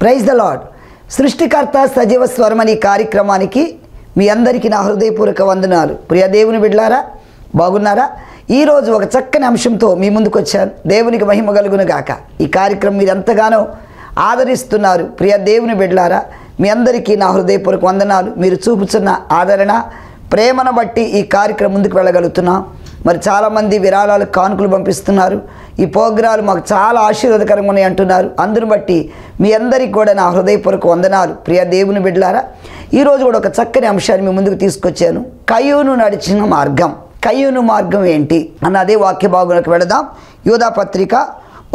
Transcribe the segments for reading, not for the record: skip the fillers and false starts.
Praise the lord. సృష్టికర్త సజీవ స్వరం అనే కార్యక్రమానికి మీ అందరికీ నా హృదయపూర్వక వందనాలు. ప్రియ దేవుని బిడ్డలారా, బాగున్నారా? ఈరోజు ఒక చక్కని అంశంతో మీ ముందుకు వచ్చాను. దేవునికి మహిమ కలుగును గాక. ఈ కార్యక్రమం మీరు ఎంతగానో ఆదరిస్తున్నారు. ప్రియ దేవుని బిడ్డలారా, మీ అందరికీ నా హృదయపూర్వక వందనాలు. మీరు చూపుతున్న ఆదరణ, ప్రేమను బట్టి ఈ కార్యక్రమం ముందుకు వెళ్ళగలుగుతున్నాం. మరి చాలామంది విరాళాలు, కానుకలు పంపిస్తున్నారు. ఈ ప్రోగ్రాలు మాకు చాలా ఆశీర్వాదకరంగా ఉన్నాయి అంటున్నారు. అందును బట్టి మీ అందరికీ కూడా నా హృదయపూర్వక వందనాలు. ప్రియ దేవుని బిడ్డలారా, ఈరోజు కూడా ఒక చక్కని అంశాన్ని మీ ముందుకు తీసుకొచ్చాను. కయ్యూను నడిచిన మార్గం. కయ్యూను మార్గం ఏంటి అన్న అదే వాక్య భాగంలోకి వెళదాం. యూదా పత్రిక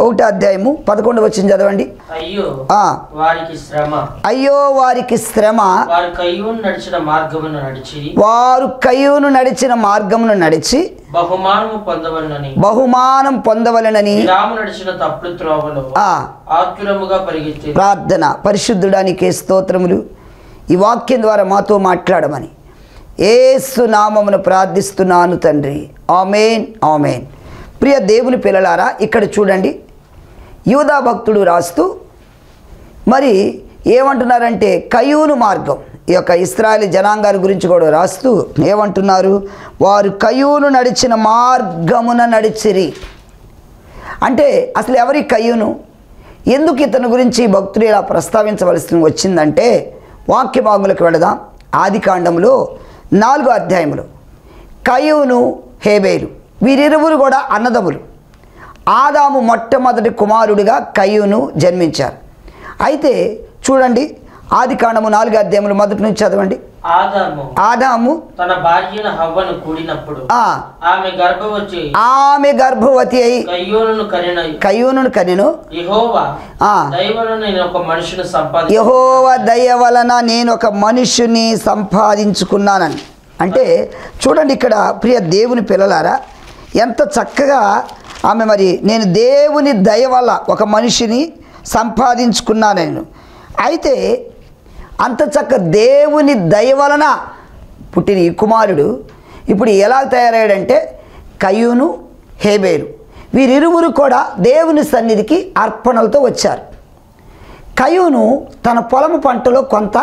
1వ అధ్యాయము 11వ వచనం చదవండి. అయ్యో వారికి శ్రమ, అయ్యో వారికి శ్రమ, వారు కయ్యూను నడిచిన మార్గమును నడిచి, వారు కయ్యూను నడిచిన మార్గమును నడిచి బహుమానం పొందవలనని రాము నడిచిన తప్పుడు త్రోవలో ఆతురముగా పరిగెత్తి. ప్రార్థన. పరిశుద్ధుడానికి స్తోత్రములు. ఈ వాక్యం ద్వారా మాతో మాట్లాడమని యేసు నామమును ప్రార్థిస్తున్నాను తండ్రి. ఆమేన్, ఆమేన్. ప్రియ దేవుని పిల్లలారా, ఇక్కడ చూడండి, యూదా భక్తుడు రాస్తూ మరి ఏమంటున్నారంటే కయ్యూను మార్గం, ఈ యొక్క ఇశ్రాయేలు జనాంగాల గురించి కూడా రాస్తూ ఏమంటున్నారు? వారు కయ్యూను నడిచిన మార్గమున నడిచిరి. అంటే అసలు ఎవరి కయ్యూను? ఎందుకు ఇతని గురించి భక్తులు ఇలా ప్రస్తావించవలసి వచ్చిందంటే వాక్య భాగంలోకి వెళదాం. ఆదికాండంలో 4వ అధ్యాయంలో కయ్యూను, హేబేలు వీరిరువురు కూడా అన్నదమ్ములు. ఆదాము మొట్టమొదటి కుమారుడిగా కయ్యూను జన్మించారు. అయితే చూడండి, ఆదికాండము 4వ అధ్యాయంలో మొదటి నుంచి చదవండి. ఆదాము తన భార్యను హవ్వను కూడినప్పుడు ఆమె గర్భవతి అయి కయ్యూనును కనెను. యెహోవా దయ వలన నేను ఒక మనుషుని సంపాదించుకున్నానని. అంటే చూడండి, ఇక్కడ ప్రియ దేవుని పిల్లలారా, ఎంత చక్కగా ఆమె మరి నేను దేవుని దయ వల్ల ఒక మనిషిని సంపాదించుకున్నాను నేను. అయితే అంత చక్క దేవుని దయ వలన పుట్టిన ఈ కుమారుడు ఇప్పుడు ఎలా తయారయ్యాడంటే కయ్యూను, హేబేలు వీరిరువురు కూడా దేవుని సన్నిధికి అర్పణలతో వచ్చారు. కయ్యూను తన పొలము పంటలో కొంత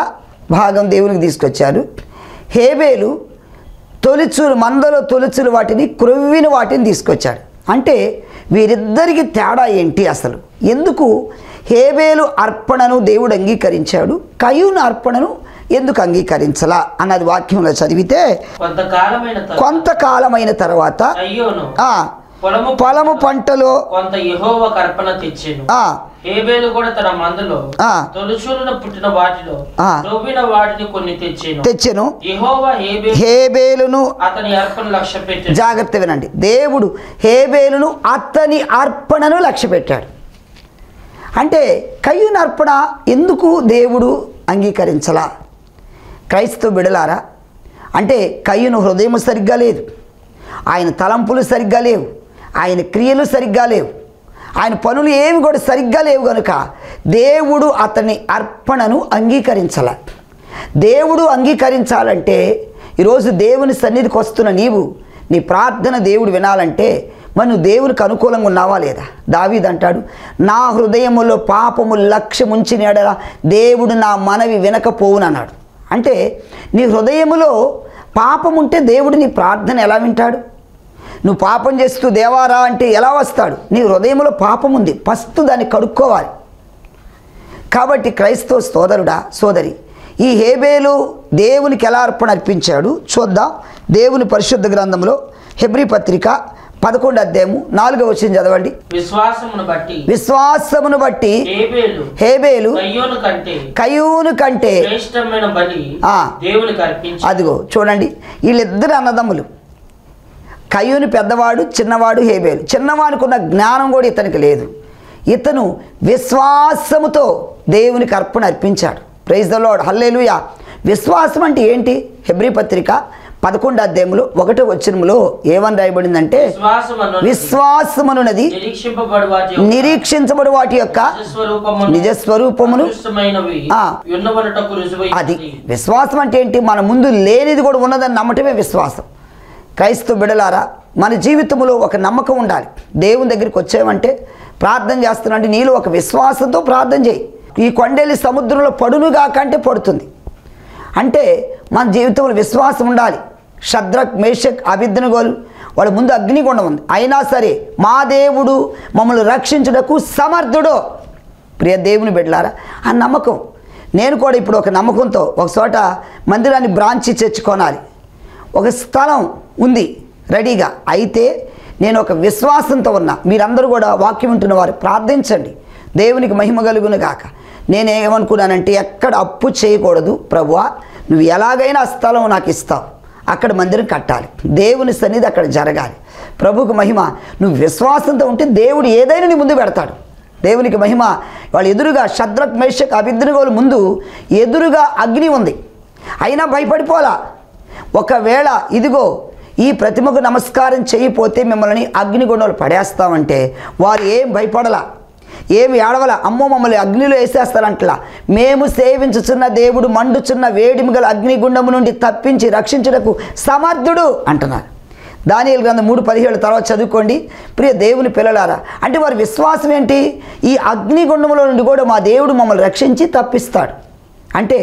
భాగం దేవునికి తీసుకొచ్చారు. హేబేలు తొలిచులు, మందలో తొలిచులు వాటిని, క్రొవ్విన వాటిని తీసుకొచ్చాడు. అంటే వీరిద్దరికి తేడా ఏంటి అసలు? ఎందుకు హేబేలు అర్పణను దేవుడు అంగీకరించాడు, కయ్యూను అర్పణను ఎందుకు అంగీకరించలా అన్నది వాక్యంలో చదివితే, కొంతకాలమైన తర్వాత పొలము పంటలో కొంత యెహోవాకు అర్పణ తెచ్చెను. హేబేలు కూడా తన మందలో తొలిచూలున పుట్టిన వాటిలో క్రొవ్విన వాటిని కొన్ని తెచ్చెను. యెహోవా హేబేలును అతని అర్పణ లక్ష్య పెట్టాడు. జాగ్రత్త వినండి, దేవుడు హేబేలును అతని అర్పణను లక్ష్య పెట్టాడు. అంటే కయ్యూను అర్పణ ఎందుకు దేవుడు అంగీకరించలా? క్రైస్తవ బిడలారా, అంటే కయ్యూను హృదయం సరిగ్గా లేదు, ఆయన తలంపులు సరిగ్గా లేవు, ఆయన క్రియలు సరిగ్గా లేవు, ఆయన పనులు ఏమి కూడా సరిగ్గా లేవు కనుక దేవుడు అతని అర్పణను అంగీకరించాల. దేవుడు అంగీకరించాలంటే ఈరోజు దేవుని సన్నిధికి వస్తున్న నీవు, నీ ప్రార్థన దేవుడు వినాలంటే మరి నువ్వు దేవునికి అనుకూలంగా ఉన్నావా లేదా? దావీదు అంటాడు, నా హృదయములో పాపము లక్ష్యముంచిన ఎడల దేవుడు నా మనవి వినకపోవును అన్నాడు. అంటే నీ హృదయములో పాపం ఉంటే దేవుడు నీ ప్రార్థన ఎలా వింటాడు? నువ్వు పాపం చేస్తూ దేవారా అంటే ఎలా వస్తాడు? నీ హృదయంలో పాపం ఉంది, ఫస్ట్ దాన్ని కడుక్కోవాలి. కాబట్టి క్రైస్తవ సోదరుడా, సోదరి, ఈ హేబేలు దేవునికి ఎలా అర్పణ అర్పించాడు చూద్దాం. దేవుని పరిశుద్ధ గ్రంథంలో హెబ్రీ పత్రిక 11వ అధ్యాయము 4వ వచనం చదవండి. విశ్వాసమును బట్టి హేబేలు కయ్యూను కంటే అదిగో చూడండి, వీళ్ళిద్దరు అన్నదమ్ములు. కయ్యూను పెద్దవాడు, చిన్నవాడు హేబేలు. చిన్నవాడికి ఉన్న జ్ఞానం కూడా ఇతనికి లేదు. ఇతను విశ్వాసముతో దేవునికి అర్పణ అర్పించాడు. ప్రైజ్ ద లార్డ్, హల్లెలూయా. విశ్వాసం అంటే ఏంటి? హెబ్రీ పత్రిక 11వ అధ్యాయంలో 1వ వచనంలో ఏమని రాయబడిందంటే, విశ్వాసమునున్నది నిరీక్షించబడు వాటి యొక్క నిజస్వరూపమును. అది విశ్వాసం అంటే ఏంటి? మన ముందు లేనిది కూడా ఉన్నదని నమ్మటమే విశ్వాసం. క్రైస్తవ బిడలారా, మన జీవితంలో ఒక నమ్మకం ఉండాలి. దేవుని దగ్గరికి వచ్చామంటే, ప్రార్థన చేస్తున్నా అంటే నీలో ఒక విశ్వాసంతో ప్రార్థన చేయి. ఈ కొండెల్లి సముద్రంలో పడునుగా కంటే పడుతుంది. అంటే మన జీవితంలో విశ్వాసం ఉండాలి. షద్రక్, మేషక్, అబేద్నెగోలు వాళ్ళ ముందు అగ్నిగుండం ఉంది, అయినా సరే మా దేవుడు మమ్మల్ని రక్షించుటకు సమర్థుడు. ప్రియ దేవుని బిడ్డలారా, ఆ నమ్మకం. నేను కూడా ఇప్పుడు ఒక నమ్మకంతో ఒక చోట మందిరాన్ని బ్రాంచి తెచ్చుకోనాలి, ఒక స్థలం ఉంది రెడీగా. అయితే నేను ఒక విశ్వాసంతో ఉన్నా. మీరందరూ కూడా వాక్యం వింటున్న వారు ప్రార్థించండి, దేవునికి మహిమ కలుగును గాక. నేనేమనుకున్నానంటే ఎక్కడ అప్పు చేయకూడదు ప్రభువా, నువ్వు ఎలాగైనా స్థలం నాకు ఇస్తావు, అక్కడ మందిరం కట్టాలి, దేవుని సన్నిధి అక్కడ జరగాలి. ప్రభువుకు మహిమ. నువ్వు విశ్వాసంతో ఉంటే దేవుడు ఏదైనా నీ ముందు పెడతాడు. దేవునికి మహిమ. వాళ్ళు ఎదురుగా షద్రక్, మేషక్, అబేద్నెగోల ముందు ఎదురుగా అగ్ని ఉంది, అయినా భయపడిపోలా. ఒకవేళ ఇదిగో ఈ ప్రతిమకు నమస్కారం చేయకపోతే మిమ్మల్ని అగ్నిగుండంలో పడేస్తామంటే వారు ఏం భయపడలా, ఏమి ఏడవల, అమ్మో మమ్మల్ని అగ్నిలో వేసేస్తారంటలా. మేము సేవించుచున్న దేవుడు మండుచున్న వేడిమిగల అగ్నిగుండము నుండి తప్పించి రక్షించుటకు సమర్థుడు అంటున్నారు. దానియేలు గ్రంథం 3:17 తర్వాత చదువుకోండి. ప్రియ దేవుని పిల్లలారా, అంటే వారి విశ్వాసం ఏంటి? ఈ అగ్నిగుండంలో నుండి కూడా మా దేవుడు మమ్మల్ని రక్షించి తప్పిస్తాడు. అంటే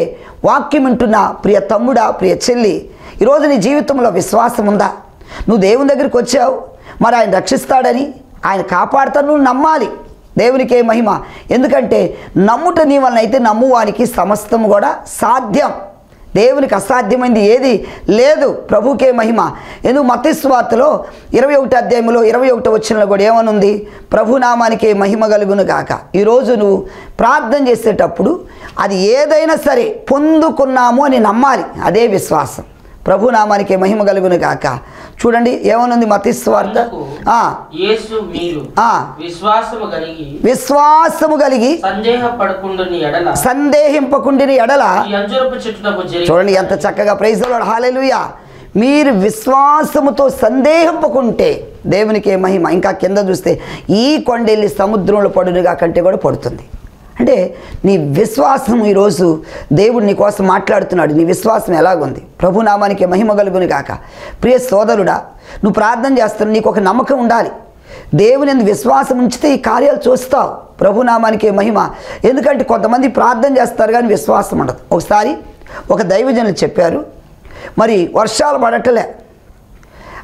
వాక్యం వింటున్న ప్రియ తమ్ముడా, ప్రియ చెల్లి, ఈరోజు నీ జీవితంలో విశ్వాసం ఉందా? నువ్వు దేవుని దగ్గరికి వచ్చావు, మరి ఆయన రక్షిస్తాడని, ఆయన కాపాడుతాడు, నువ్వు నమ్మాలి. దేవునికే మహిమ. ఎందుకంటే నమ్ముట నీ వలన అయితే నమ్మువానికి సమస్తం కూడా సాధ్యం. దేవునికి అసాధ్యమైంది ఏది లేదు. ప్రభుకే మహిమ. ఎందుకు మత్తయి సువార్తలో 21వ అధ్యాయంలో 21వ వచనంలో కూడా ఏమనుంది? ప్రభునామానికే మహిమ కలుగును గాక. ఈరోజు నువ్వు ప్రార్థన చేసేటప్పుడు అది ఏదైనా సరే పొందుకున్నాము అని నమ్మాలి, అదే విశ్వాసం. ప్రభునామానికే మహిమ కలుగును గాక. చూడండి ఏమనుంది మత్తయి సువార్త. విశ్వాసము కలిగి సందేహింపకుండిని ఎడల. చూడండి ఎంత చక్కగా, ప్రైజ్ ది లార్డ్, హల్లెలూయా. మీరు విశ్వాసముతో సందేహింపకుంటే దేవునికే మహిమ. ఇంకా కింద చూస్తే ఈ కొండెల్లి సముద్రంలో పడునుగా కంటే కూడా పడుతుంది. అంటే నీ విశ్వాసం ఈరోజు దేవుడు నీ కోసం మాట్లాడుతున్నాడు. నీ విశ్వాసం ఎలాగుంది? ప్రభునామానికి మహిమ కలుగును గాక. ప్రియ సోదరుడా, నువ్వు ప్రార్థన చేస్తున్నావు, నీకు ఒక నమ్మకం ఉండాలి. దేవుని యందు విశ్వాసం ఉంచితే ఈ కార్యాలు చూస్తావు. ప్రభునామానికి మహిమ. ఎందుకంటే కొంతమంది ప్రార్థన చేస్తారు కానీ విశ్వాసం ఉండదు. ఒకసారి ఒక దైవజనులు చెప్పారు, మరి వర్షాలు పడటలే,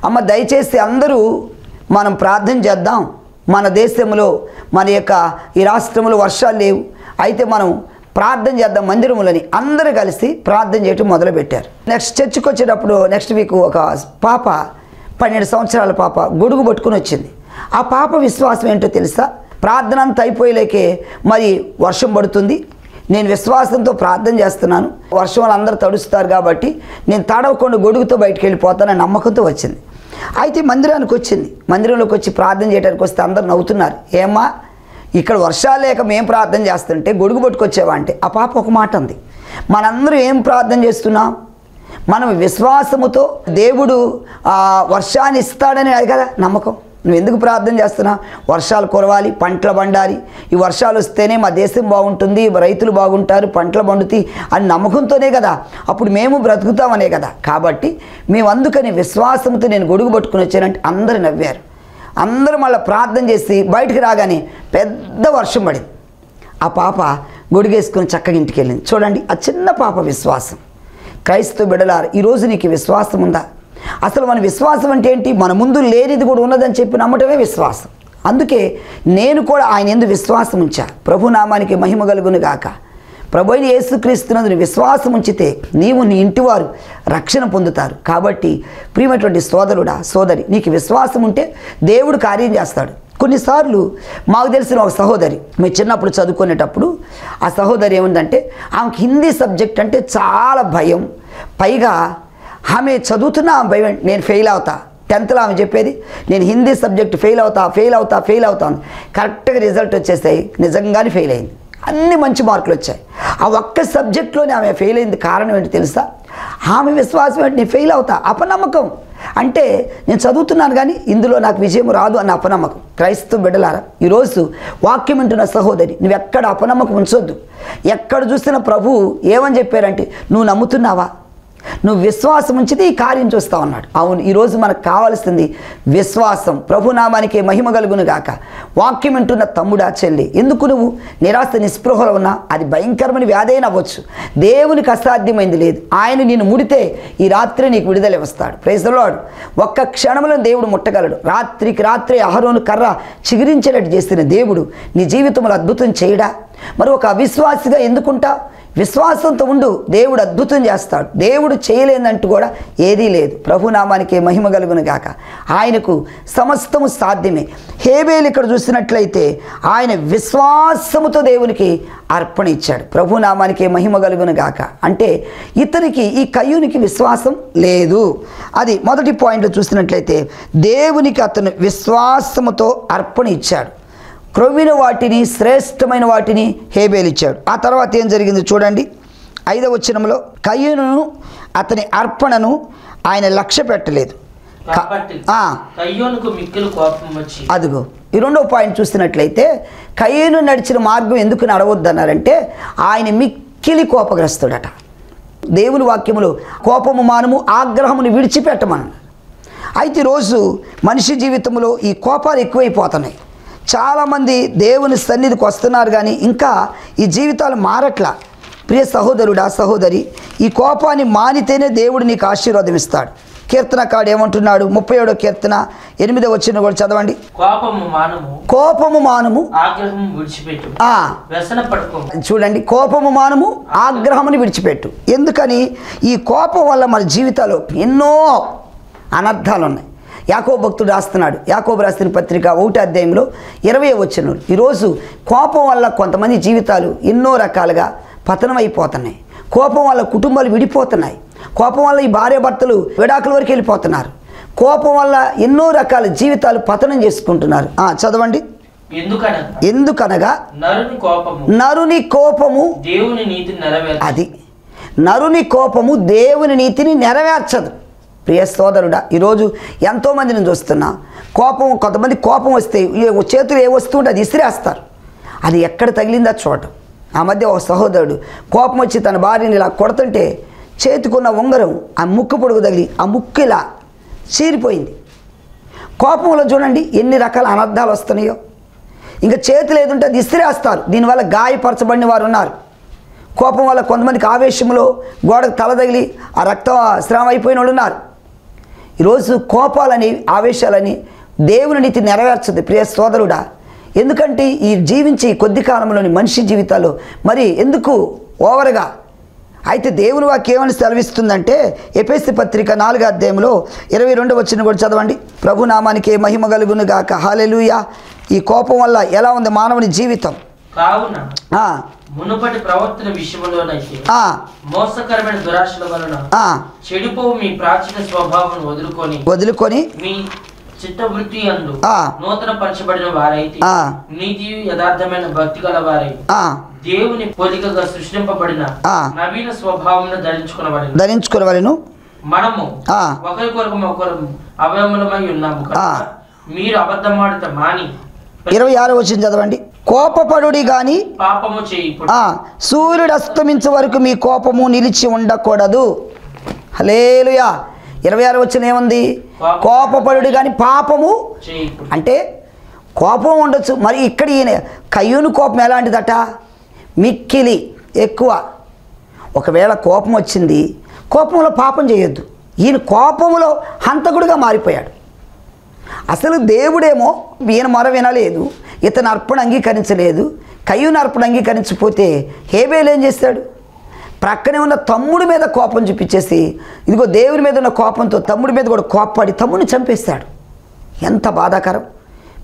అమ్మ దయచేసి అందరూ మనం ప్రార్థన చేద్దాం, మన దేశంలో మన యొక్క ఈ రాష్ట్రంలో వర్షాలు లేవు, అయితే మనం ప్రార్థన చేద్దాం మందిరములని అందరూ కలిసి ప్రార్థన చేయటం మొదలుపెట్టారు. నెక్స్ట్ చర్చికి వచ్చేటప్పుడు నెక్స్ట్ వీక్ ఒక పాప 12 సంవత్సరాల పాప గొడుగు పట్టుకుని వచ్చింది. ఆ పాప విశ్వాసం ఏంటో తెలుసా? ప్రార్థన అంతా అయిపోయేలేకే మరి వర్షం పడుతుంది, నేను విశ్వాసంతో ప్రార్థన చేస్తున్నాను, వర్షం వల్ల అందరూ తడుస్తారు కాబట్టి నేను తడవకుండా గొడుగుతో బయటికి వెళ్ళిపోతానని నమ్మకంతో వచ్చింది. అయితే మందిరానికి వచ్చింది. మందిరంలోకి వచ్చి ప్రార్థన చేయడానికి వస్తే అందరు నవ్వుతున్నారు. ఏమ్మా ఇక్కడ వర్షాలు లేక మేము ప్రార్థన చేస్తుంటే గొడుగు పట్టుకొచ్చేవా అంటే, ఆ పాప ఒక మాట అంది, మనందరూ ఏం ప్రార్థన చేస్తున్నాం? మనం విశ్వాసముతో దేవుడు వర్షాన్ని ఇస్తాడని అది కదా నమ్మకం. నువ్వు ఎందుకు ప్రార్థన చేస్తున్నావు? వర్షాలు కురవాలి, పంటలు పండాలి, ఈ వర్షాలు వస్తేనే మా దేశం బాగుంటుంది, రైతులు బాగుంటారు, పంటలు పండుతాయి అని నమ్మకంతోనే కదా అప్పుడు మేము బ్రతుకుతామనే కదా. కాబట్టి మేము అందుకని విశ్వాసంతో నేను గొడుగు పట్టుకుని వచ్చానంటే అందరూ నవ్వారు. అందరూ మళ్ళీ ప్రార్థన చేసి బయటికి రాగానే పెద్ద వర్షం పడింది. ఆ పాప గొడుగేసుకొని చక్కగా ఇంటికి వెళ్ళింది. చూడండి ఆ చిన్న పాప విశ్వాసం. క్రైస్తవ బిడ్డలారా, ఈరోజు నీకు విశ్వాసం ఉందా? అసలు మన విశ్వాసం అంటే ఏంటి? మన ముందు లేనిది కూడా ఉన్నదని చెప్పి నమ్మటమే విశ్వాసం. అందుకే నేను కూడా ఆయన యందు విశ్వాసం ఉంచా. ప్రభునామానికి మహిమ కలుగును గాక. ప్రభు అయిన యేసుక్రీస్తునందు విశ్వాసం ఉంచితే నీవు నీ ఇంటివారు రక్షణ పొందుతారు. కాబట్టి ప్రియమైనటువంటి సోదరుడా, సోదరి, నీకు విశ్వాసం ఉంటే దేవుడు కార్యం చేస్తాడు. కొన్నిసార్లు మాకు తెలిసిన ఒక సహోదరి, మేము చిన్నప్పుడు చదువుకునేటప్పుడు ఆ సహోదరి ఏముందంటే ఆమెకు హిందీ సబ్జెక్ట్ అంటే చాలా భయం. పైగా ఆమె చదువుతున్నా భయం, నేను ఫెయిల్ అవుతా. 10th ఆమె చెప్పేది, నేను హిందీ సబ్జెక్ట్ ఫెయిల్ అవుతాను. కరెక్ట్గా రిజల్ట్ వచ్చేసాయి, నిజంగానే ఫెయిల్ అయింది. అన్ని మంచి మార్కులు వచ్చాయి. ఆ ఒక్క సబ్జెక్ట్లోనే ఆమె ఫెయిల్ అయింది. కారణం ఏంటి తెలుసా? ఆమె విశ్వాసం ఏంటి? నేను ఫెయిల్ అవుతా, అపనమ్మకం. అంటే నేను చదువుతున్నాను కానీ ఇందులో నాకు విజయం రాదు అన్న అపనమ్మకం. క్రైస్తవ బిడ్డలారా, ఈరోజు వాక్యం వింటున్న సహోదరి, నువ్వు ఎక్కడ అపనమ్మకం ఉంచొద్దు. ఎక్కడ చూస్తున్న ప్రభువు ఏమని చెప్పారంటే, నువ్వు నమ్ముతున్నావా? నువ్వు విశ్వాసం ఉంచితే ఈ కార్యం చూస్తావు అన్నాడు. అవును, ఈరోజు మనకు కావాల్సింది విశ్వాసం. ప్రభునామానికి మహిమ కలుగును గాక. వాక్యం వింటున్న తమ్ముడా, చెల్లి, ఎందుకు నువ్వు నిరాశ నిస్పృహలో ఉన్నా? అది భయంకరమైన వ్యాధి అయినా అవ్వచ్చు. దేవునికి అసాధ్యమైంది లేదు. ఆయన నిన్ను ముడితే ఈ రాత్రి నీకు విడుదల ఇస్తాడు. Praise the lord. ఒక్క క్షణంలో దేవుడు ముట్టగలడు. రాత్రికి రాత్రి అహరోను కర్ర చిగురించేటట్టు చేసిన దేవుడు నీ జీవితంలో అద్భుతం చేయడా? మరి ఒక అవిశ్వాసిగా ఎందుకుంటా? విశ్వాసంతో ఉండు, దేవుడు అద్భుతం చేస్తాడు. దేవుడు చేయలేదంటూ కూడా ఏదీ లేదు. ప్రభునామానికి మహిమ కలుగును గాక. ఆయనకు సమస్తము సాధ్యమే. హేబేలు ఇక్కడ చూసినట్లయితే ఆయన విశ్వాసముతో దేవునికి అర్పణ ఇచ్చాడు. ప్రభునామానికి మహిమ కలుగును గాక. అంటే ఇతనికి, ఈ కయ్యూనికి విశ్వాసం లేదు. అది మొదటి పాయింట్లో చూసినట్లయితే దేవునికి అతను విశ్వాసముతో అర్పణ ఇచ్చాడు. క్రొవ్విన వాటిని, శ్రేష్టమైన వాటిని హేబేలు ఇచ్చాడు. ఆ తర్వాత ఏం జరిగింది చూడండి. 5వ వచనంలో కయ్యూనును అతని అర్పణను ఆయన లక్ష్య పెట్టలేదు. అదిగో ఈ 2వ పాయింట్ చూసినట్లయితే కయ్యూను నడిచిన మార్గం ఎందుకు నడవద్దన్నారంటే ఆయన మిక్కిలి కోపగ్రస్తుడట. దేవుని వాక్యములో కోపము మానము, ఆగ్రహమును విడిచిపెట్టమను. అయితే ఈరోజు మనిషి జీవితంలో ఈ కోపాలు ఎక్కువైపోతున్నాయి. చాలామంది దేవుని సన్నిధికి వస్తున్నారు కానీ ఇంకా ఈ జీవితాలు మారట్లా. ప్రియ సహోదరుడా, సహోదరి, ఈ కోపాన్ని మానితేనే దేవుడు నీకు ఆశీర్వాదం ఇస్తాడు. కీర్తనకాడు ఏమంటున్నాడు? 37వ కీర్తన 8వ వచనం కూడా చదవండి. కోపము మానము, ఆగ్రహము విడిచిపెట్టు. చూడండి, కోపము మానము, ఆగ్రహముని విడిచిపెట్టు. ఎందుకని? ఈ కోపం వల్ల మన జీవితాల్లో ఎన్నో అనర్థాలు ఉన్నాయి. యాకోబు భక్తుడు రాస్తున్నాడు. యాకోబు రాసిన పత్రిక 1వ అధ్యాయంలో 20వ వచనం. ఈరోజు కోపం వల్ల కొంతమంది జీవితాలు ఎన్నో రకాలుగా పతనమైపోతున్నాయి. కోపం వల్ల కుటుంబాలు విడిపోతున్నాయి. కోపం వల్ల ఈ భార్యాభర్తలు విడాకుల వరకు వెళ్ళిపోతున్నారు. కోపం వల్ల ఎన్నో రకాల జీవితాలు పతనం చేసుకుంటున్నారు. చదవండి. ఎందుకనగా నరుని కోపము దేవుని నీతిని నెరవేర్చదు. అది నరుని కోపము దేవుని నీతిని నెరవేర్చదు. ప్రియ సోదరుడా, ఈరోజు ఎంతోమందిని చూస్తున్నా, కోపం, కొంతమంది కోపం వస్తే చేతులు ఏ వస్తుంటే అది ఇసిరేస్తారు. అది ఎక్కడ తగిలిందా చూడటం. ఆ మధ్య ఒక సహోదరుడు కోపం వచ్చి తన భార్యని ఇలా కొడుతుంటే చేతికున్న ఉంగరం ఆ ముక్కు పొడుగు తగిలి ఆ ముక్కు ఇలా చీరిపోయింది. కోపంలో చూడండి ఎన్ని రకాల అనర్థాలు వస్తున్నాయో. ఇంకా చేతులు ఏదుంటే అది ఇసిరేస్తారు. దీనివల్ల గాయపరచబడిన వారు ఉన్నారు. కోపం వల్ల కొంతమందికి ఆవేశంలో గోడకు తల తగిలి ఆ రక్త స్రావం అయిపోయిన వాళ్ళు ఉన్నారు. ఈరోజు కోపాలని, ఆవేశాలని దేవుని నీతి నెరవేర్చదు. ప్రియ సోదరుడా, ఎందుకంటే ఈ జీవించి కొద్ది కాలంలోని మనిషి జీవితాలు మరి ఎందుకు ఓవర్గా? అయితే దేవుని వాక్యం ఏమని సెలవిస్తుందంటే ఎఫెసీ పత్రిక 4వ అధ్యాయంలో 22వ వచనం కూడా చదవండి. ప్రభునామానికి మహిమ కలుగును గాక. హల్లెలూయా. ఈ కోపం వల్ల ఎలా ఉంది మానవుని జీవితం? కావున మునుపటి ప్రవర్తన విషయంలోనైతే మోసకరమైన దురాశల వలన చెడిపోవు మీ ప్రాచీన స్వభావం వదులుకొని మీ చిత్తవృత్తి యందు నూతన పరచబడిన వారైతే నీతి యథార్థమైన భక్తి గల వారై దేవుని పోలికగా సృష్టింపబడిన నవీన స్వభావమును ధరించుకొనవలెను. మనము ఒకరి కొరకు ఒకరు అవయములమై ఉన్నాము. మీరు అబద్ధమాడుట మాని 26వ వచనం చదవండి. కోపపడుడి గాని పాపము చేయకుడి. సూర్యుడు అస్తమించే వరకు మీ కోపము నిలిచి ఉండకూడదు. హల్లెలూయా. 26వ వచనం ఏముంది? కోపపడుడి గాని పాపము చేయకుడి. అంటే కోపం ఉండొచ్చు. మరి ఇక్కడ ఈయన కయ్యూను కోపం ఎలాంటిదట? మిక్కిలి ఎక్కువ. ఒకవేళ కోపం వచ్చింది, కోపంలో పాపం చేయొద్దు. ఈయన కోపంలో హంతకుడిగా మారిపోయాడు. అసలు దేవుడేమో ఈయన మొర వినలేదు, ఇతను అర్పణ అంగీకరించలేదు. కయ్యూను అర్పణ అంగీకరించకపోతే హేబేలు ఏం చేస్తాడు? ప్రక్కనే ఉన్న తమ్ముడి మీద కోపం చూపించేసి, ఇదిగో దేవుని మీద ఉన్న కోపంతో తమ్ముడి మీద కూడా కోప్పడి తమ్ముడిని చంపేస్తాడు. ఎంత బాధాకరం.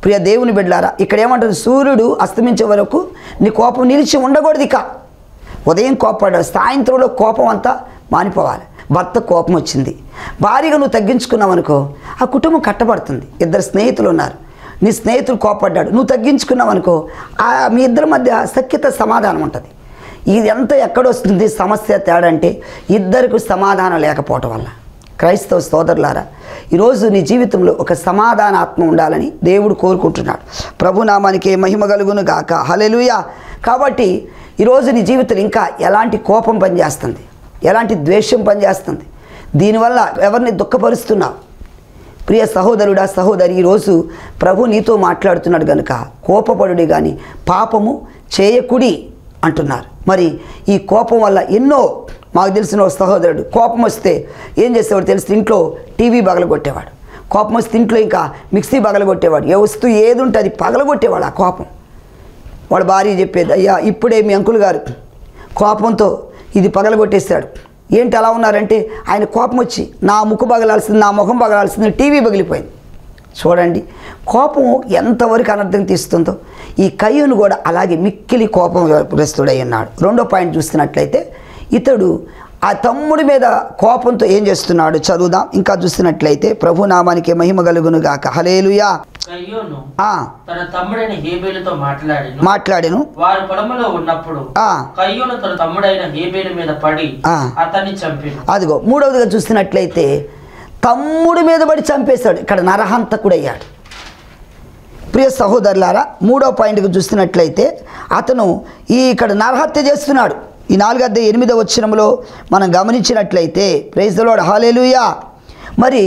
ప్రియ దేవుని బిడ్డలారా, ఇక్కడ ఏమంటుంది? సూర్యుడు అస్తమించే వరకు నీ కోపం నిలిచి ఉండకూడదు. ఇక ఉదయం కోపడ్డాడు, సాయంత్రంలో కోపం అంతా మానిపోవాలి. భర్త కోపం వచ్చింది, భారీగా నువ్వు తగ్గించుకున్నావు అనుకో, ఆ కుటుంబం కట్టబడుతుంది. 2 స్నేహితులు ఉన్నారు, నీ స్నేహితుడు కోపడ్డాడు, నువ్వు తగ్గించుకున్నావు అనుకో, మీ ఇద్దరి మధ్య సఖ్యత, సమాధానం ఉంటుంది. ఇది ఎంత ఎక్కడొస్తుంది సమస్య, తేడా అంటే ఇద్దరికి సమాధానం లేకపోవటం వల్ల. క్రైస్తవ సోదరులారా, ఈరోజు నీ జీవితంలో ఒక సమాధాన ఆత్మ ఉండాలని దేవుడు కోరుకుంటున్నాడు. ప్రభునామానికి మహిమ కలుగును గాక. హల్లెలూయా. కాబట్టి ఈరోజు నీ జీవితంలో ఇంకా ఎలాంటి కోపం పనిచేస్తుంది, ఎలాంటి ద్వేషం పనిచేస్తుంది, దీనివల్ల ఎవరిని దుఃఖపరుస్తున్నావు? ప్రియ సహోదరుడా, సహోదరి, ఈరోజు ప్రభు నీతో మాట్లాడుతున్నాడు కనుక కోపపడుడి కానీ పాపము చేయకుడి అంటున్నారు. మరి ఈ కోపం వల్ల ఎన్నో, మాకు తెలిసిన ఒక సహోదరుడు కోపం వస్తే ఏం చేసేవాడు తెలిసి ఇంట్లో టీవీ పగలగొట్టేవాడు, కోపం వస్తే ఇంట్లో ఇంకా మిక్సీ పగలగొట్టేవాడు, ఏ వస్తువు ఏది ఉంటే అది పగలగొట్టేవాడు. ఆ కోపం వాడు భార్య చెప్పేది, అయ్యా ఇప్పుడే మీ అంకుల్ గారు కోపంతో ఇది పగలగొట్టేశాడు. ఏంటి అలా ఉన్నారంటే ఆయన కోపం వచ్చి నా ముక్కు పగలాల్సింది, నా ముఖం పగలాల్సింది, టీవీ పగిలిపోయింది. చూడండి కోపం ఎంతవరకు అనర్థం తీస్తుందో. ఈ కయ్యూను కూడా అలాగే మిక్కిలి కోపం గ్రస్తుడై ఉన్నాడు. రెండో పాయింట్ చూస్తున్నట్లయితే ఇతడు ఆ తమ్ముడి మీద కోపంతో ఏం చేస్తున్నాడు చదువుదాం. ఇంకా చూస్తున్నట్లయితే ప్రభు నామానికి మహిమ కలుగును గాక. హల్లెలూయా. కయ్యూను తన తమ్ముడైన హేబేలుతో మాట్లాడెను. వారు పొలములో ఉన్నప్పుడు కయ్యూను తన తమ్ముడైన హేబేలు మీద పడి అతన్ని చంపాడు. అదిగో మూడవదిగా చూస్తున్నట్లయితే తమ్ముడి మీద పడి చంపేశాడు. ఇక్కడ నరహంతకుడయ్యాడు. ప్రియ సహోదరులారా, మూడో పాయింట్కి చూస్తున్నట్లయితే అతను ఇక్కడ నరహత్య చేస్తున్నాడు. ఈ 4:8 వచనంలో మనం గమనించినట్లయితే ప్రైజ్ ది లార్డ్, హల్లెలూయా. మరి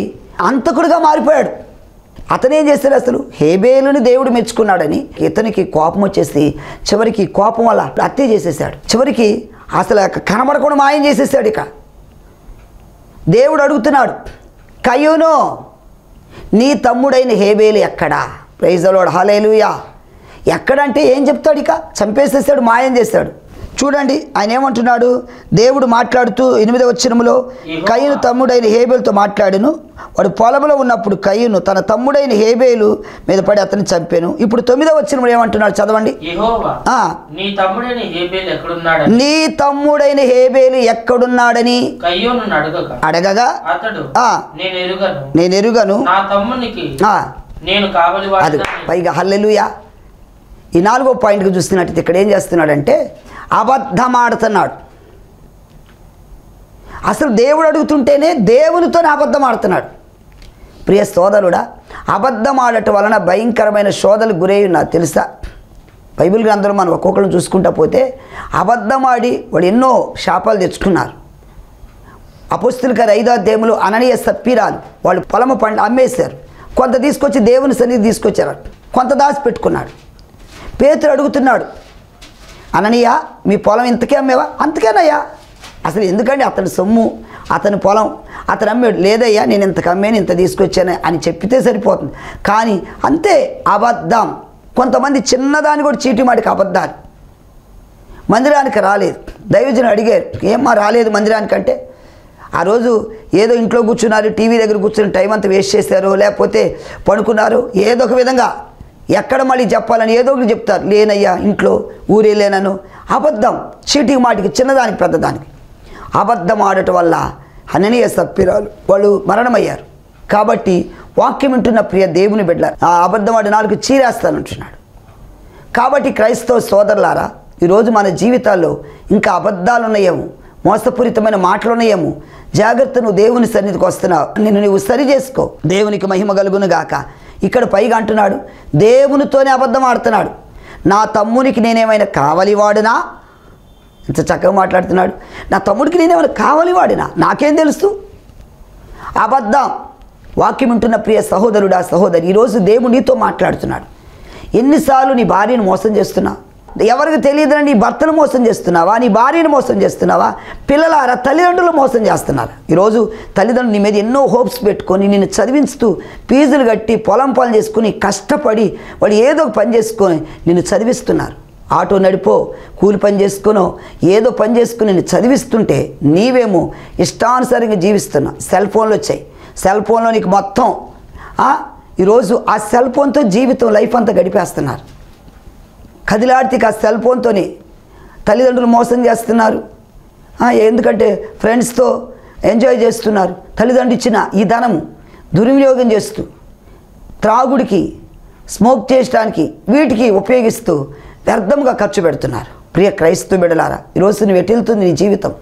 అంతకుడిగా మారిపోయాడు. అతనేం చేశాడు? అసలు హేబేలుని దేవుడు మెచ్చుకున్నాడని ఇతనికి కోపం వచ్చేసి చివరికి కోపం వల్ల హత్య చేసేసాడు. చివరికి అసలు కనబడకుండా మాయం చేసేసాడు. ఇక దేవుడు అడుగుతున్నాడు, కయ్యూను నీ తమ్ముడైన హేబేలు ఎక్కడా? ప్రైజ్ ది లార్డ్, హల్లెలూయా. ఎక్కడంటే ఏం చెప్తాడు? ఇక చంపేసేసాడు, మాయం చేశాడు. చూడండి ఆయన ఏమంటున్నాడు. దేవుడు మాట్లాడుతూ 8వ వచనంలో కయ్యూను తమ్ముడైన హేబేలుతో మాట్లాడెను. వాడు పొలంలో ఉన్నప్పుడు కయ్యూను తన తమ్ముడైన హేబేలు మీద పడి అతన్ని చంపాను. ఇప్పుడు 9వ వచనంలో ఏమంటున్నాడు చదవండి. నీ తమ్ముడైన హేబేలు ఎక్కడున్నాడని అడగగా అతడు నేను ఎరుగను, నా తమ్మునికి నేను కావలి. అది పైగా హల్లెలూయా. ఈ 4వ పాయింట్కి చూస్తున్నట్టు ఇక్కడ ఏం చేస్తున్నాడంటే అబద్ధమాడుతున్నాడు. అసలు దేవుడు అడుగుతుంటేనే దేవునితోనే అబద్ధం ఆడుతున్నాడు. ప్రియ సోదరుడా, అబద్ధం ఆడటం వలన భయంకరమైన శోధనకు గురై ఉన్నారు తెలుసా? బైబిల్ గ్రంథంలో మనం ఒక్కొక్కరు చూసుకుంటా పోతే అబద్ధం ఆడి వాడు ఎన్నో శాపాలు తెచ్చుకున్నారు. అపోస్తలుల 5వ అధ్యాయంలో అననీయ సప్పీరాలు వాళ్ళు పొలము అమ్మేశారు. కొంత తీసుకొచ్చి దేవుని సన్నిధి తీసుకొచ్చారు, కొంత దాచి పెట్టుకున్నాడు. పేతురు అడుగుతున్నాడు, అననీయ మీ పొలం ఇంతకే అమ్మేవా? అంతకేనయ్యా. అసలు ఎందుకండి అతని సొమ్ము, అతని పొలం అతను అమ్మాడు. లేదయ్యా నేను ఇంతకు అమ్మేను, ఇంత తీసుకొచ్చాను అని చెప్పితే సరిపోతుంది. కానీ అంతే అబద్ధం. కొంతమంది చిన్నదాన్ని కూడా చీటి మాటికి అబద్ధాలు. మందిరానికి రాలేదు, దైవజనులు అడిగారు, ఏమ్మా రాలేదు మందిరానికంటే, ఆ రోజు ఏదో ఇంట్లో కూర్చున్నారు, టీవీ దగ్గర కూర్చుని టైం అంతా వేస్ట్ చేశారు, లేకపోతే పడుకున్నారు, ఏదో ఒక విధంగా ఎక్కడ మళ్ళీ చెప్పాలని ఏదో ఒకటి చెప్తారు. లేనయ్యా ఇంట్లో ఊరే లేనను. అబద్ధం, చీటికి మాటికి, చిన్నదానికి పెద్దదానికి అబద్ధం ఆడటం వల్ల అననీయ సప్పీరాలు వాళ్ళు మరణమయ్యారు. కాబట్టి వాక్యం వింటున్న ప్రియ దేవుని బిడ్డ ఆ అబద్ధం ఆడి నాలుగు చీరేస్తానంటున్నాడు. కాబట్టి క్రైస్తవ సోదరులారా, ఈరోజు మన జీవితాల్లో ఇంకా అబద్ధాలు ఉన్నాయేమో, మోసపూరితమైన మాటలు ఉన్నాయేమో, జాగ్రత్త. నువ్వు దేవుని సన్నిధికి వస్తున్నావు, నిన్ను నువ్వు సరి చేసుకో. దేవునికి మహిమ కలుగును గాక. ఇక్కడ పైగా అంటున్నాడు, దేవునితోనే అబద్ధం ఆడుతున్నాడు. నా తమ్మునికి నేనేమైనా కావలివాడినా? ఇంత చక్కగా మాట్లాడుతున్నాడు. నా తమ్ముడికి నేనేమైనా కావలివాడినా? నాకేం తెలుసు? అబద్ధం. వాక్యం వింటున్న ప్రియ సహోదరుడా, సహోదరి, ఈరోజు దేవుడు నీతో మాట్లాడుతున్నాడు. ఎన్నిసార్లు నీ భార్యను మోసం చేస్తున్నావు? ఎవరికి తెలియదురా నీ భర్తను మోసం చేస్తున్నావా? నీ భార్యను మోసం చేస్తున్నావా? పిల్లలారా, తల్లిదండ్రులు మోసం చేస్తున్నారు. ఈరోజు తల్లిదండ్రులు నీ మీద ఎన్నో హోప్స్ పెట్టుకొని నిన్ను చదివిస్తూ ఫీజులు కట్టి పొలం పనులు చేసుకుని కష్టపడి వాడు ఏదో ఒక పని చేసుకొని నిన్ను చదివిస్తున్నారు. ఆటో నడిపో, కూలి పని చేసుకునో, ఏదో పని చేసుకుని నిన్ను చదివిస్తుంటే నీవేమో ఇష్టానుసారంగా జీవిస్తున్నావు. సెల్ ఫోన్లు వచ్చాయి, సెల్ ఫోన్లో నీకు మొత్తం ఈరోజు ఆ సెల్ ఫోన్తో జీవితం లైఫ్ అంతా గడిపేస్తున్నారు. కదిలాడితే ఆ సెల్ ఫోన్తోనే తల్లిదండ్రులు మోసం చేస్తున్నారు. ఎందుకంటే ఫ్రెండ్స్తో ఎంజాయ్ చేస్తున్నారు. తల్లిదండ్రులు ఇచ్చిన ఈ ధనము దుర్వినియోగం చేస్తూ త్రాగుడికి, స్మోక్ చేయడానికి వీటికి ఉపయోగిస్తూ వ్యర్థంగా ఖర్చు పెడుతున్నారు. ప్రియ క్రైస్తవ బిడ్డలారా, ఈరోజు నువ్వు ఎటు వెళ్తుంది? నీ జీవితం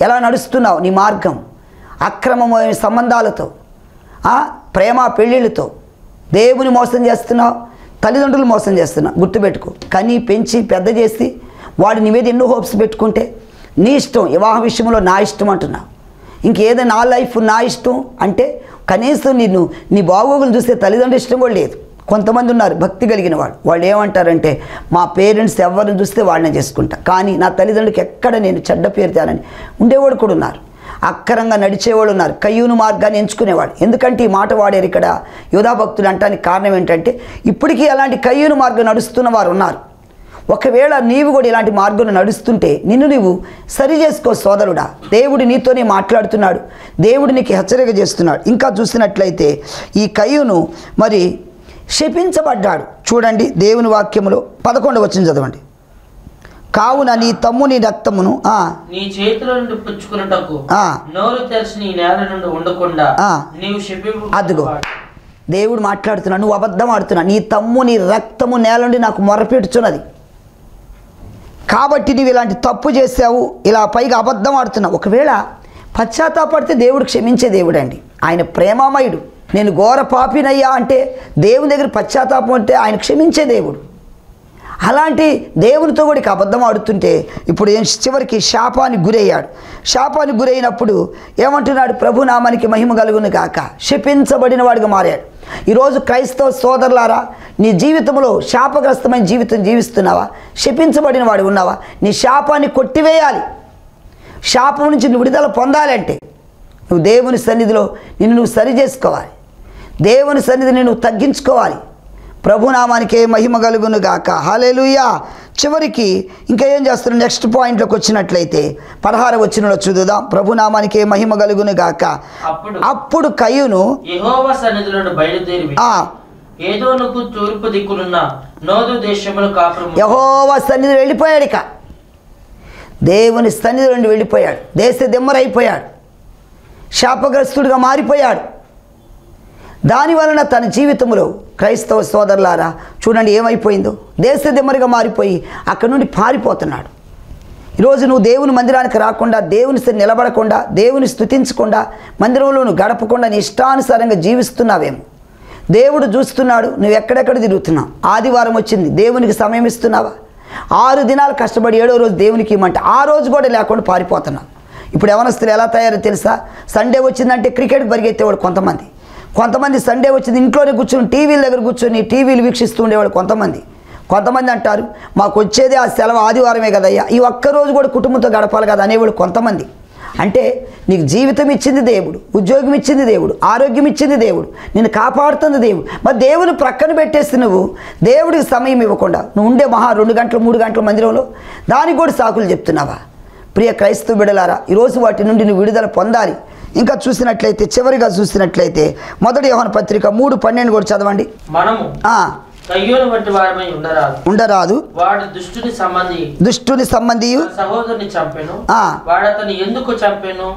ఎలా నడుస్తున్నావు? నీ మార్గం అక్రమమైన సంబంధాలతో, ప్రేమ పెళ్ళిళ్ళతో దేవుని మోసం చేస్తున్నావు, తల్లిదండ్రులు మోసం చేస్తున్నావు. గుర్తుపెట్టుకో. కని పెంచి పెద్ద చేసి వాడు నీ మీద ఎన్నో హోప్స్ పెట్టుకుంటే నీ ఇష్టం. వివాహ విషయంలో నా ఇష్టం అంటున్నావు. ఇంకేదో నా లైఫ్ నా ఇష్టం అంటే కనీసం నీ బాగోగులు చూస్తే తల్లిదండ్రులు ఇష్టం కూడా లేదు. కొంతమంది ఉన్నారు భక్తి కలిగిన వాళ్ళు ఏమంటారంటే మా పేరెంట్స్ ఎవరిని చూస్తే వాళ్ళని చేసుకుంటా, కానీ నా తల్లిదండ్రులకి ఎక్కడ నేను చెడ్డ పేరు తేనని ఉండేవాడు కూడా ఉన్నారు. అక్కరంగా నడిచేవాళ్ళు ఉన్నారు, కయ్యూను మార్గాన్ని ఎంచుకునేవాడు. ఎందుకంటే ఈ మాట వాడారు ఇక్కడ యోధా భక్తులు అంటానికి కారణం ఏంటంటే ఇప్పటికీ అలాంటి కయ్యూను మార్గం నడుస్తున్న వారు ఉన్నారు. ఒకవేళ నీవు కూడా ఇలాంటి మార్గం నడుస్తుంటే నిన్ను నీవు సరి చేసుకో సోదరుడా. దేవుడు నీతోనే మాట్లాడుతున్నాడు, దేవుడు నీకు హెచ్చరిక చేస్తున్నాడు. ఇంకా చూసినట్లయితే ఈ కయ్యూను మరి శపించబడ్డాడు. చూడండి దేవుని వాక్యములో 11వ వచనం చదవండి. కావున నీ తమ్ముని రక్తమును నీ చేతుల నుండి పుచ్చుకున్నటకు నోరు తెరిచి నీ నేల నుండి ఉండకుండా నీవు శపింపు. అదిగో దేవుడు మాట్లాడుతున్నాడు, నువ్వు అబద్ధం ఆడుతున్నావు. నీ తమ్ముని రక్తము నేల నుండి నాకు మొరపెట్టుచున్నది కాబట్టి నువ్వు ఇలాంటి తప్పు చేసావు, ఇలా పైగా అబద్ధం ఆడుతున్నావు. ఒకవేళ పశ్చాత్తాపడితే దేవుడు క్షమించే దేవుడు అండి. ఆయన ప్రేమామయుడు. నేను ఘోర పాపినయ్యా అంటే దేవుని దగ్గర పశ్చాత్తాపం అంటే ఆయన క్షమించే దేవుడు. అలాంటి దేవునితో కూడా అబద్ధం ఆడుతుంటే ఇప్పుడు చివరికి శాపానికి గురయ్యాడు. శాపానికి గురైనప్పుడు ఏమంటున్నాడు? ప్రభు నామానికి మహిమ కలుగును గాక, శపించబడిన వాడిగా మారాడు. ఈరోజు క్రైస్తవ సోదరులారా, నీ జీవితంలో శాపగ్రస్తమైన జీవితం జీవిస్తున్నావా? శపించబడిన వాడు ఉన్నావా? నీ శాపాన్ని కొట్టివేయాలి. శాపం నుంచి నువ్వు విడుదల పొందాలంటే నువ్వు దేవుని సన్నిధిలో నిన్ను నువ్వు సరి చేసుకోవాలి, దేవుని సన్నిధిని నువ్వు తగ్గించుకోవాలి. ప్రభునామానికే మహిమ కలుగును గాక. హల్లెలూయా. చివరికి ఇంకా ఏం చేస్తున్నాడు? నెక్స్ట్ పాయింట్లోకి వచ్చినట్లయితే 16వ వచనంలో చూద్దాం. ప్రభునామానికే మహిమ కలుగును గాక. అప్పుడు కయ్యూను యెహోవా సన్నిధిలో బయలుదేరి ఏదోనుకు తూర్పు దిక్కునున్న నోదు దేశములో కాపురం. యెహోవా సన్నిధిలో వెళ్ళిపోయాడు. ఇక దేవుని సన్నిధి నుండి వెళ్ళిపోయాడు, దేశ దిమ్మరైపోయాడు, శాపగ్రస్తుడిగా మారిపోయాడు. దానివలన తన జీవితంలో క్రైస్తవ సోదరులారా చూడండి ఏమైపోయిందో. దేశ దిమ్మరిగా మారిపోయి అక్కడి నుండి పారిపోతున్నాడు. ఈరోజు నువ్వు దేవుని మందిరానికి రాకుండా, దేవుని సరి నిలబడకుండా, దేవుని స్తుతించకుండా, మందిరంలో నువ్వు గడపకుండా నీ ఇష్టానుసారంగా జీవిస్తున్నావేమో. దేవుడు చూస్తున్నాడు నువ్వు ఎక్కడెక్కడ తిరుగుతున్నావు. ఆదివారం వచ్చింది, దేవునికి సమయం ఇస్తున్నావా? 6 దినాలు కష్టపడి 7వ రోజు దేవునికి ఇమ్మంటే ఆ రోజు కూడా లేకుండా పారిపోతున్నావు. ఇప్పుడు యవనస్తులు ఎలా తయారో తెలుసా? సండే వచ్చిందంటే క్రికెట్కి పరిగెత్తేవాడు కొంతమంది సండే వచ్చింది ఇంట్లోనే కూర్చొని టీవీల దగ్గర కూర్చొని టీవీలు వీక్షిస్తూ ఉండేవాడు కొంతమంది అంటారు మాకు వచ్చేది ఆ సెలవు ఆదివారమే కదయ్యా, ఈ ఒక్కరోజు కూడా కుటుంబంతో గడపాలి కదా అనేవాడు కొంతమంది. అంటే నీకు జీవితం ఇచ్చింది దేవుడు, ఉద్యోగం ఇచ్చింది దేవుడు, ఆరోగ్యం ఇచ్చింది దేవుడు, నిన్ను కాపాడుతుంది దేవుడు. మరి దేవుని ప్రక్కన పెట్టేసి నువ్వు దేవుడికి సమయం ఇవ్వకుండా నువ్వు ఉండే 2 గంటలు 3 గంటల మందిరంలో దానికి కూడా సాకులు చెప్తున్నావా? ప్రియ క్రైస్తవ బిడ్డలారా, ఈరోజు వాటి నుండి నువ్వు విడుదల పొందాలి. ఇంకా చూసినట్లయితే చివరిగా చూసినట్లయితే 1 యోహాను పత్రిక 3:12 కూడా చదవండి. మనము కయ్యూను వంటి వారమై ఉండరాదు. వాడు దుష్టుని సంబంధి సహోదరుని చంపెను. వాడు అతన్ని ఎందుకు చంపెను?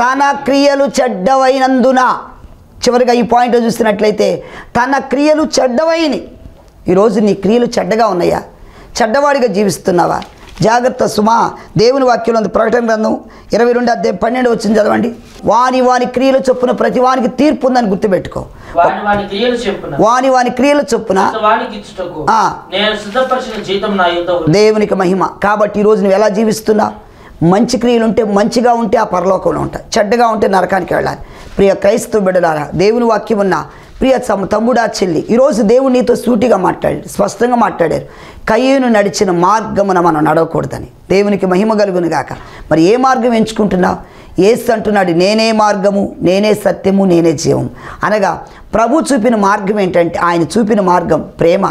తన క్రియలు చెడ్డవైనందున. చివరిగా ఈ పాయింట్ చూసినట్లయితే తన క్రియలు చెడ్డవైని. ఈరోజు నీ క్రియలు చెడ్డగా ఉన్నాయా? చెడ్డవాడిగా జీవిస్తున్నావా? జాగ్రత్త సుమా. దేవుని వాక్యంలో ఉంది, ప్రకటన గ్రంథం 22:12 వచ్చింది చదవండి. వాని క్రియలు చొప్పున ప్రతి వానికి తీర్పు ఉందని గుర్తుపెట్టుకో. వాని క్రియలు చొప్పున దేవునికి మహిమ. కాబట్టి ఈరోజు నువ్వు ఎలా జీవిస్తున్నావు? మంచి క్రియలు ఉంటే మంచిగా ఉంటే ఆ పరలోకంలో ఉంటాయి, చెడ్డగా ఉంటే నరకానికి వెళ్ళాలి. ప్రియ క్రైస్తవ బిడ్డలారా, దేవుని వాక్యం ఉన్న ప్రియ తమ్ముడా చెల్లి, ఈరోజు దేవుడు నీతో సూటిగా మాట్లాడాడు, స్పష్టంగా మాట్లాడారు. కయ్యూను నడిచిన మార్గమున మనం నడవకూడదని. దేవునికి మహిమ కలుగును గాక. మరి ఏ మార్గం ఎంచుకుంటున్నావు? యేసు అంటున్నాడు, నేనే మార్గము, నేనే సత్యము, నేనే జీవం. అనగా ప్రభు చూపిన మార్గం ఏంటంటే ఆయన చూపిన మార్గం ప్రేమ,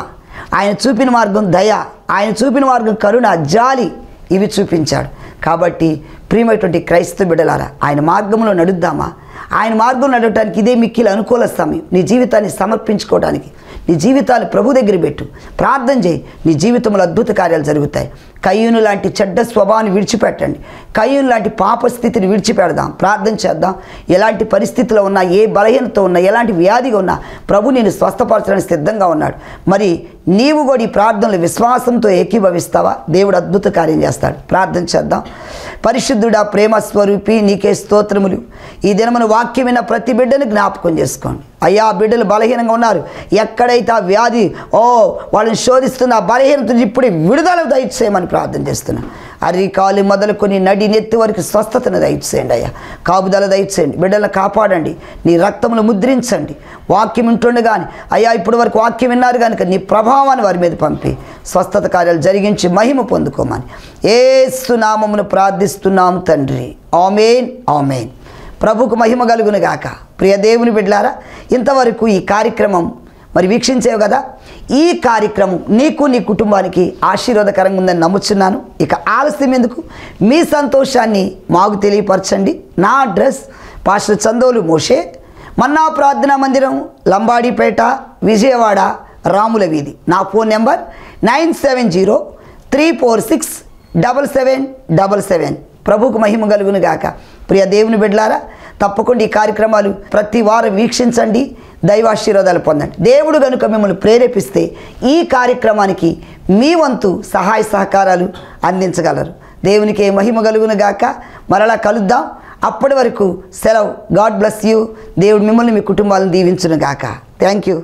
ఆయన చూపిన మార్గం దయ, ఆయన చూపిన మార్గం కరుణ, జాలి, ఇవి చూపించాడు. కాబట్టి ప్రియమైనటువంటి క్రైస్తవ బిడ్డలారా, ఆయన మార్గంలో నడుద్దామా? ఆయన మార్గంలో నడవటానికి ఇదే మిక్కిలి అనుకూల సమయం. నీ జీవితాన్ని సమర్పించుకోవడానికి నీ జీవితాన్ని ప్రభు దగ్గర పెట్టు, ప్రార్థన చేయి, నీ జీవితంలో అద్భుత కార్యాలు జరుగుతాయి. కయ్యూను లాంటి చెడ్డ స్వభావాన్ని విడిచిపెట్టండి, కయ్యూను లాంటి పాప స్థితిని విడిచిపెడదాం, ప్రార్థన చేద్దాం. ఎలాంటి పరిస్థితిలో ఉన్నా, ఏ బలహీనత ఉన్నా, ఎలాంటి వ్యాధిగా ఉన్నా ప్రభు నేను స్వస్థపరచడానికి సిద్ధంగా ఉన్నాడు. మరి నీవు కూడా ఈ ప్రార్థనలు విశ్వాసంతో ఏకీభవిస్తావా? దేవుడు అద్భుత కార్యం చేస్తాడు. ప్రార్థన చేద్దాం. పరిశుద్ధుడా, ప్రేమ స్వరూపి, నీకే స్తోత్రములు. ఈ దినమున వాక్యం విన్న ప్రతి బిడ్డను జ్ఞాపకం చేసుకోండి అయ్యా. బిడ్డలు బలహీనంగా ఉన్నారు, ఎక్కడైతే ఆ వ్యాధి వాళ్ళని శోధిస్తున్న ఆ బలహీనత ఇప్పుడు విడుదల దయచేయమని ప్రార్థన చేస్తున్నాను అరికాలు మొదలుకొని నడి నెత్తి వరకు స్వస్థతను దయచేయండి అయ్యా. కాపుదల దయచేయండి, బిడ్డలను కాపాడండి, నీ రక్తమును ముద్రించండి. వాక్యం వింటుండగాని అయ్యా ఇప్పటి వరకు వాక్యం విన్నారు కనుక నీ ప్రభావాన్ని వారి మీద పంపి స్వస్థత కార్యాలు జరిగించి మహిమ పొందుకోమని యేసు నామమును ప్రార్థిస్తున్నాము తండ్రి. ఆమేన్, ఆమేన్. ప్రభుకు మహిమ కలుగును గాక. ప్రియ దేవుని బిడ్డలారా, ఇంతవరకు ఈ కార్యక్రమం మరి వీక్షించేవు కదా. ఈ కార్యక్రమం నీకు నీ కుటుంబానికి ఆశీర్వాదకరంగా ఉందని నమ్ముచున్నాను. ఇక ఆలస్యం ఎందుకు, మీ సంతోషాన్ని మాకు తెలియపరచండి. నా అడ్రస్ పాస్టర్ చందోలు మోషే, మన్నా ప్రార్థనా మందిరం, లంబాడిపేట, విజయవాడ, రాముల వీధి. నా ఫోన్ నెంబర్ 9703467777. ప్రభుకు మహిమ కలుగును గాక. ప్రియ దేవుని బిడ్డలారా, తప్పకుండా ఈ కార్యక్రమాలు ప్రతి వారం వీక్షించండి, దైవాశీర్వాదాలు పొందండి. దేవుడు కనుక మిమ్మల్ని ప్రేరేపిస్తే ఈ కార్యక్రమానికి మీ వంతు సహాయ సహకారాలు అందించగలరు. దేవునికి మహిమ కలుగును గాక. మరలా కలుద్దాం. అప్పటి వరకు సెలవు. God bless you. దేవుడు మిమ్మల్ని మీ కుటుంబాలను దీవించును గాక. Thank you.